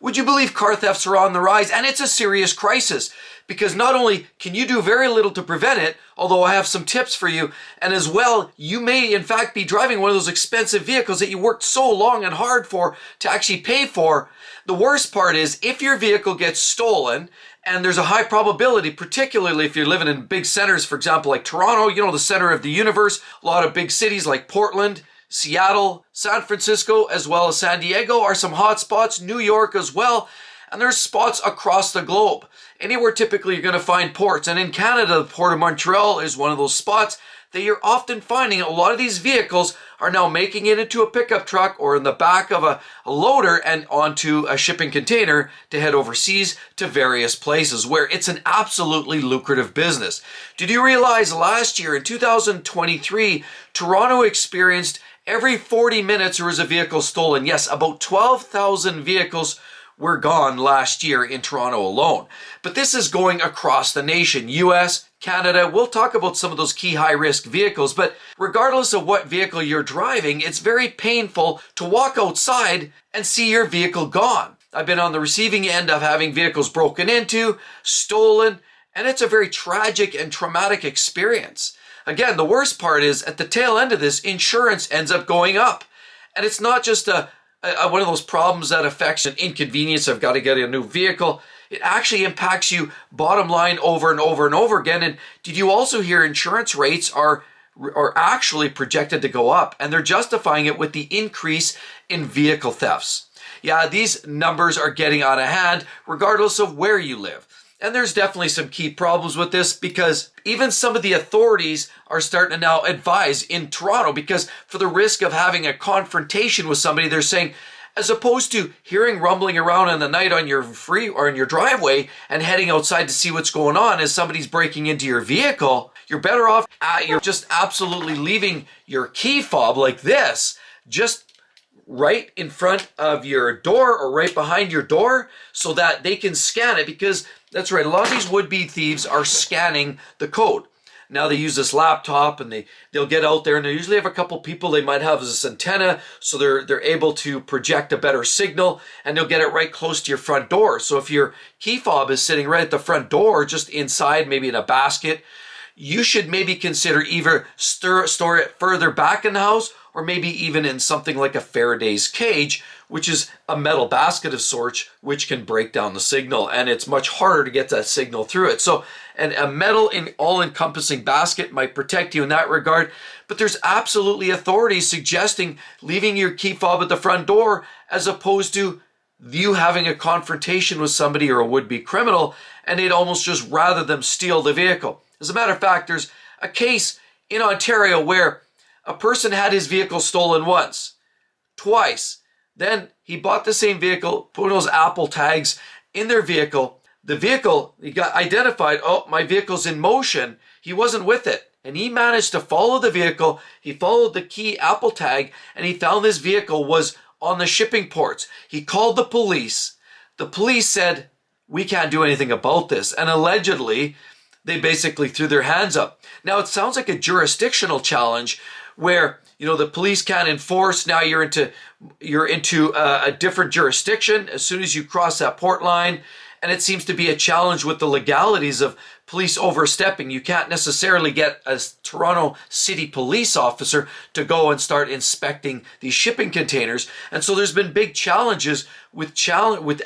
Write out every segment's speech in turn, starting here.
Would you believe car thefts are on the rise? And it's a serious crisis because not only can you do very little to prevent it, although I have some tips for you, and as well, you may in fact be driving one of those expensive vehicles that you worked so long and hard for to actually pay for. The worst part is if your vehicle gets stolen, and there's a high probability, particularly if you're living in big centers, for example, like Toronto, you know, the center of the universe, a lot of big cities like Portland, Seattle, San Francisco, as well as San Diego are some hot spots, New York as well, and there's spots across the globe. Anywhere typically you're going to find ports, and in Canada, the Port of Montreal is one of those spots that you're often finding a lot of these vehicles are now making it into a pickup truck or in the back of a loader and onto a shipping container to head overseas to various places where it's an absolutely lucrative business. Did you realize last year in 2023, Toronto experienced every 40 minutes there was a vehicle stolen? Yes, about 12,000 vehicles were gone last year in Toronto alone. But this is going across the nation, US, Canada. We'll talk about some of those key high-risk vehicles, but regardless of what vehicle you're driving, it's very painful to walk outside and see your vehicle gone. I've been on the receiving end of having vehicles broken into, stolen, and it's a very tragic and traumatic experience. Again, the worst part is at the tail end of this, insurance ends up going up. And it's not just one of those problems that affects an inconvenience. I've got to get a new vehicle. It actually impacts you bottom line over and over and over again. And did you also hear insurance rates are actually projected to go up, and they're justifying it with the increase in vehicle thefts. Yeah, these numbers are getting out of hand regardless of where you live. And there's definitely some key problems with this because even some of the authorities are starting to now advise in Toronto because for the risk of having a confrontation with somebody, they're saying, as opposed to hearing rumbling around in the night on your free or in your driveway and heading outside to see what's going on as somebody's breaking into your vehicle, you're better off, you're just absolutely leaving your key fob like this, just right in front of your door or right behind your door so that they can scan it because that's right, a lot of these would-be thieves are scanning the code. Now they use this laptop and they'll get out there and they usually have a couple people they might have this antenna so they're able to project a better signal and they'll get it right close to your front door. So if your key fob is sitting right at the front door, just inside, maybe in a basket, you should maybe consider either store it further back in the house or maybe even in something like a Faraday's cage, which is a metal basket of sorts, which can break down the signal. And it's much harder to get that signal through it. So a metal all-encompassing basket might protect you in that regard. But there's absolutely authorities suggesting leaving your key fob at the front door as opposed to you having a confrontation with somebody or a would-be criminal, and they'd almost just rather them steal the vehicle. As a matter of fact, there's a case in Ontario where a person had his vehicle stolen once, twice. Then he bought the same vehicle, put those Apple tags in their vehicle. The vehicle, he got identified, oh, my vehicle's in motion. He wasn't with it. And he managed to follow the vehicle. He followed the key Apple tag and he found this vehicle was on the shipping ports. He called the police. The police said, we can't do anything about this. And allegedly, they basically threw their hands up. Now, it sounds like a jurisdictional challenge where, you know, the police can't enforce. Now you're into a different jurisdiction as soon as you cross that port line. And it seems to be a challenge with the legalities of police overstepping. You can't necessarily get a Toronto City police officer to go and start inspecting these shipping containers. And so there's been big challenges with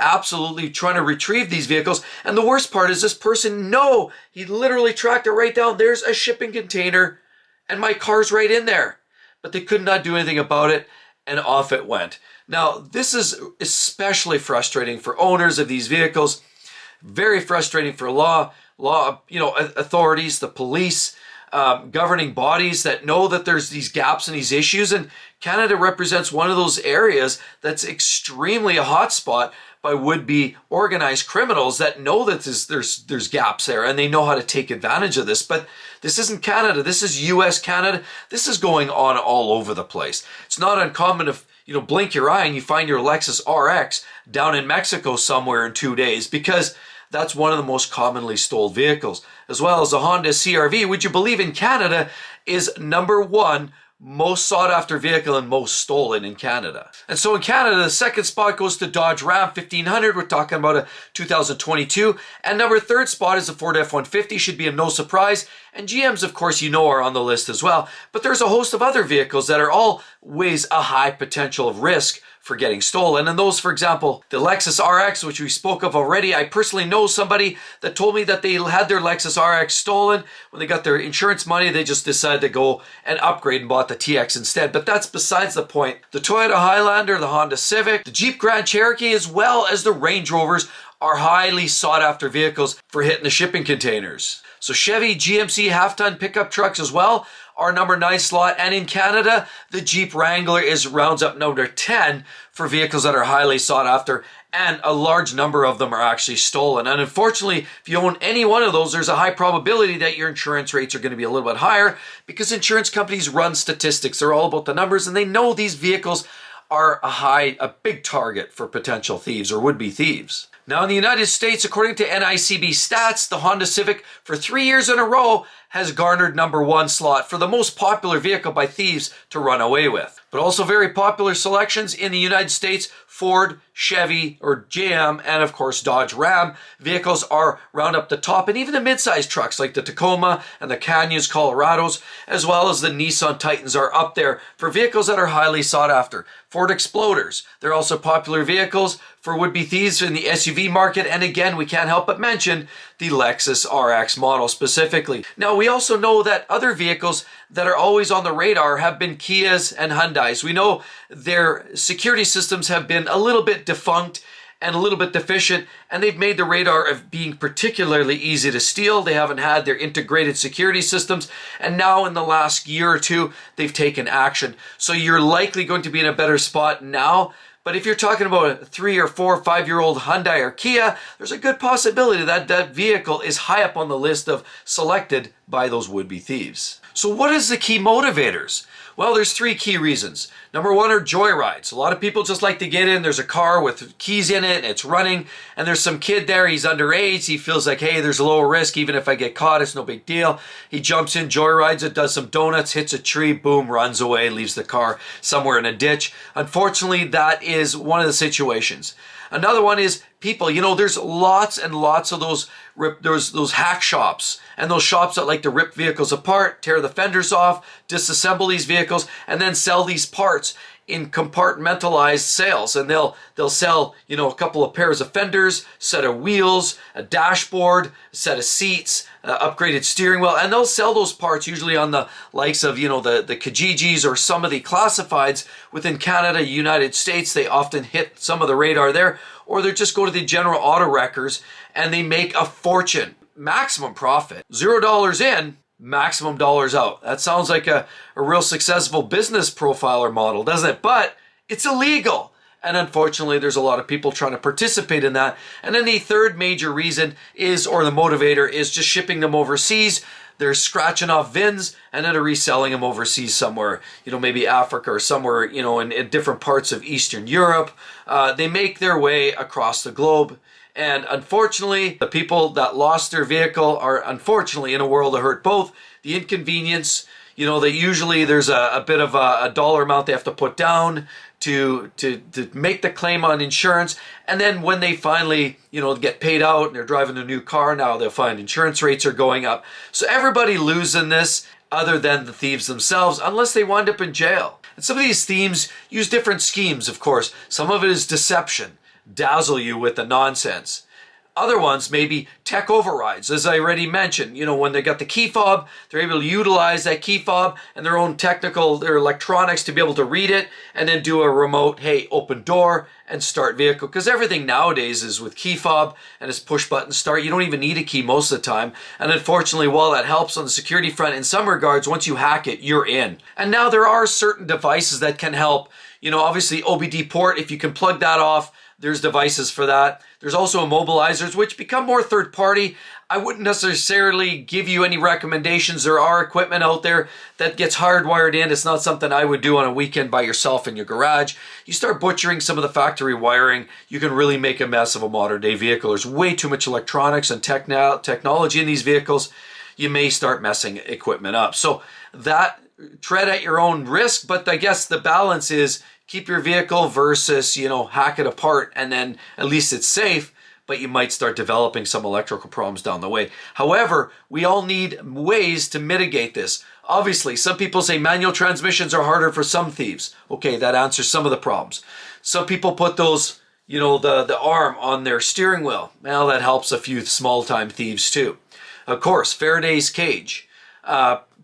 absolutely trying to retrieve these vehicles. And the worst part is this person, no, he literally tracked it right down. There's a shipping container and my car's right in there. But they could not do anything about it and off it went. Now, this is especially frustrating for owners of these vehicles. Very frustrating for authorities, the police, governing bodies that know that there's these gaps and these issues. And Canada represents one of those areas that's extremely a hotspot by would-be organized criminals that know that there's gaps there and they know how to take advantage of this. But this isn't Canada. This is US Canada. This is going on all over the place. It's not uncommon if blink your eye and you find your Lexus RX down in Mexico somewhere in 2 days because that's one of the most commonly stolen vehicles. As well as the Honda CR-V, which you believe in Canada is #1 most sought after vehicle and most stolen in Canada. And so in Canada, the second spot goes to Dodge Ram 1500. We're talking about a 2022. And number third spot is the Ford F-150. Should be a no surprise. And GMs, of course, you know, are on the list as well. But there's a host of other vehicles that are always a high potential of risk for getting stolen. And those, for example, the Lexus RX, which we spoke of already. I personally know somebody that told me that they had their Lexus RX stolen. When they got their insurance money, they just decided to go and upgrade and bought the TX instead. But that's besides the point. The Toyota Highlander, the Honda Civic, the Jeep Grand Cherokee, as well as the Range Rovers are highly sought after vehicles for hitting the shipping containers. So Chevy GMC half-ton pickup trucks as well are number 9 slot. And in Canada, the Jeep Wrangler rounds up number 10 for vehicles that are highly sought after. And a large number of them are actually stolen. And unfortunately, if you own any one of those, there's a high probability that your insurance rates are going to be a little bit higher because insurance companies run statistics. They're all about the numbers and they know these vehicles are a big target for potential thieves or would-be thieves. Now in the United States, according to NICB stats, the Honda Civic for 3 years in a row has garnered number 1 slot for the most popular vehicle by thieves to run away with. But also very popular selections in the United States, Ford, Chevy, or GM, and of course Dodge Ram vehicles are round up the top, and even the mid-size trucks like the Tacoma and the Canyons, Colorados, as well as the Nissan Titans are up there for vehicles that are highly sought after. Ford Exploders, they're also popular vehicles for would-be thieves in the SUV market, and again, we can't help but mention the Lexus RX model specifically. Now, we also know that other vehicles that are always on the radar have been Kias and Hyundais. We know their security systems have been a little bit defunct and a little bit deficient, and they've made the radar of being particularly easy to steal. They haven't had their integrated security systems, and now in the last year or two, they've taken action. So you're likely going to be in a better spot now. But if you're talking about a 3 or 4 or 5-year-old Hyundai or Kia, there's a good possibility that that vehicle is high up on the list of selected by those would-be thieves. So what is the key motivators? Well, there's 3 key reasons. Number 1 are joyrides. A lot of people just like to get in. There's a car with keys in it, and it's running, and there's some kid there. He's underage. He feels like, hey, there's a lower risk. Even if I get caught, it's no big deal. He jumps in, joyrides it, does some donuts, hits a tree, boom, runs away, leaves the car somewhere in a ditch. Unfortunately, that is one of the situations. Another one is people. You know, there's lots and lots of those hack shops and those shops that like to rip vehicles apart, tear the fenders off, disassemble these vehicles, and then sell these parts in compartmentalized sales. And they'll sell, you know, a couple of pairs of fenders, set of wheels, a dashboard, a set of seats, upgraded steering wheel, and they'll sell those parts usually on the likes of, you know, the Kijijis or some of the classifieds within Canada, United States. They often hit some of the radar there, or they just go to the general auto wreckers and they make a fortune. Maximum profit. $0 in, maximum dollars out. That sounds like a real successful business profiler model, doesn't it? But it's illegal. And unfortunately, there's a lot of people trying to participate in that. And then the third major reason is, or the motivator, is just shipping them overseas. They're scratching off VINs and then reselling them overseas somewhere, you know, maybe Africa or somewhere, you know, in different parts of Eastern Europe. They make their way across the globe. And unfortunately, the people that lost their vehicle are unfortunately in a world of hurt. Both the inconvenience, you know, that usually there's a bit of a dollar amount they have to put down to make the claim on insurance. And then when they finally, you know, get paid out and they're driving a new car, now they'll find insurance rates are going up. So everybody losing this other than the thieves themselves, unless they wind up in jail. And some of these thieves use different schemes, of course. Some of it is deception. Dazzle you with the nonsense. Other ones may be tech overrides, as I already mentioned. You know, when they got the key fob, they're able to utilize that key fob and their own their electronics to be able to read it and then do a remote, hey, open door and start vehicle. Because everything nowadays is with key fob and it's push button start. You don't even need a key most of the time. And unfortunately, while that helps on the security front in some regards, once you hack it, you're in. And now there are certain devices that can help. You know, obviously OBD port, if you can plug that off, there's devices for that. There's also immobilizers, which become more third party. I wouldn't necessarily give you any recommendations. There are equipment out there that gets hardwired in. It's not something I would do on a weekend by yourself in your garage. You start butchering some of the factory wiring, you can really make a mess of a modern day vehicle. There's way too much electronics and technology in these vehicles. You may start messing equipment up. So that tread at your own risk, but I guess the balance is keep your vehicle versus, hack it apart and then at least it's safe, but you might start developing some electrical problems down the way. However, we all need ways to mitigate this. Obviously, some people say manual transmissions are harder for some thieves. Okay, that answers some of the problems. Some people put those, the arm on their steering wheel. Well, that helps a few small-time thieves too. Of course, Faraday's cage.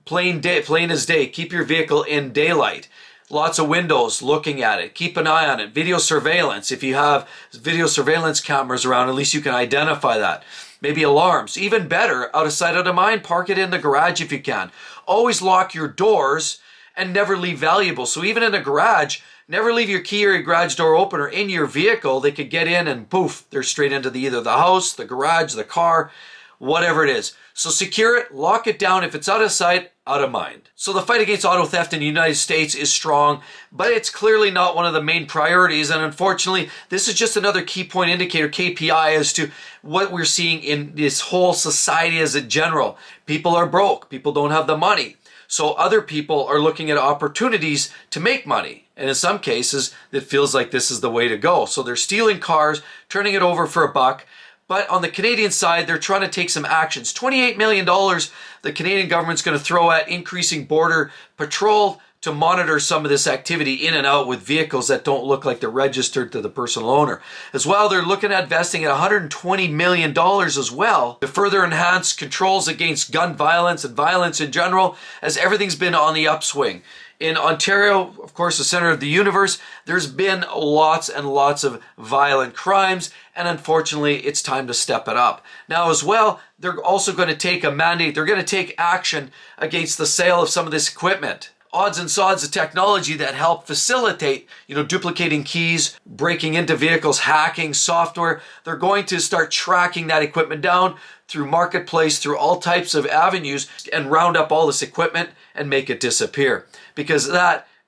Plain as day. Keep your vehicle in daylight. Lots of windows looking at it. Keep an eye on it. Video surveillance. If you have video surveillance cameras around, at least you can identify that. Maybe alarms. Even better, out of sight, out of mind, park it in the garage if you can. Always lock your doors and never leave valuables. So even in a garage, never leave your key or your garage door open or in your vehicle. They could get in and poof, they're straight into either the house, the garage, the car, whatever it is. So secure it, lock it down. If it's out of sight, out of mind. So the fight against auto theft in the United States is strong, but it's clearly not one of the main priorities. And unfortunately, this is just another key point indicator, KPI, as to what we're seeing in this whole society as a general. People are broke. People don't have the money. So other people are looking at opportunities to make money. And in some cases, it feels like this is the way to go. So they're stealing cars, turning it over for a buck. But on the Canadian side, they're trying to take some actions. $28 million the Canadian government's going to throw at increasing border patrol to monitor some of this activity in and out with vehicles that don't look like they're registered to the personal owner. As well, they're looking at investing at $120 million as well to further enhance controls against gun violence and violence in general, as everything's been on the upswing. In Ontario, of course, the center of the universe, there's been lots and lots of violent crimes, and unfortunately, it's time to step it up. Now, as well, they're also going to take a mandate. They're going to take action against the sale of some of this equipment. Odds and sods of technology that help facilitate, duplicating keys, breaking into vehicles, hacking software. They're going to start tracking that equipment down through marketplace, through all types of avenues, and round up all this equipment and make it disappear. Because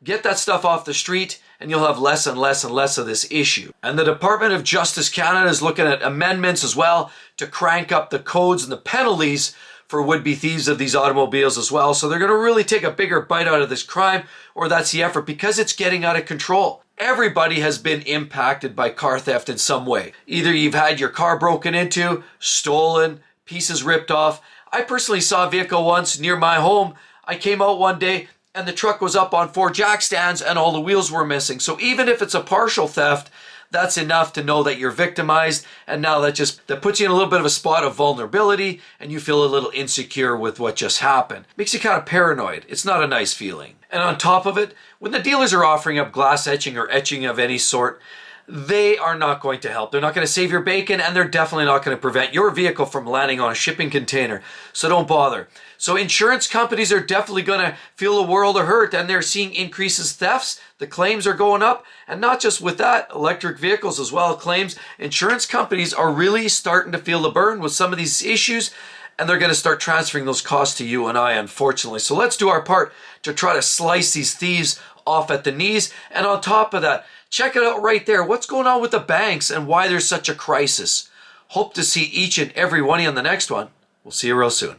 get that stuff off the street and you'll have less and less and less of this issue. And the Department of Justice Canada is looking at amendments as well to crank up the codes and the penalties for would-be thieves of these automobiles as well. So they're going to really take a bigger bite out of this crime, or that's the effort, because it's getting out of control. Everybody has been impacted by car theft in some way. Either you've had your car broken into, stolen, pieces ripped off. I personally saw a vehicle once near my home. I came out one day and the truck was up on 4 jack stands and all the wheels were missing. So even if it's a partial theft, that's enough to know that you're victimized, and now that puts you in a little bit of a spot of vulnerability and you feel a little insecure with what just happened. Makes you kind of paranoid. It's not a nice feeling. And on top of it, when the dealers are offering up glass etching or etching of any sort, they are not going to help. They're not going to save your bacon, and they're definitely not going to prevent your vehicle from landing on a shipping container. So don't bother. So insurance companies are definitely going to feel a world of hurt, and they're seeing increases thefts. The claims are going up, and not just with that, electric vehicles as well, claims. Insurance companies are really starting to feel the burn with some of these issues, and they're going to start transferring those costs to you and I, unfortunately. So let's do our part to try to slice these thieves off at the knees. And on top of that, check it out right there. What's going on with the banks and why there's such a crisis? Hope to see each and every one of you on the next one. We'll see you real soon.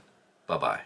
Bye-bye.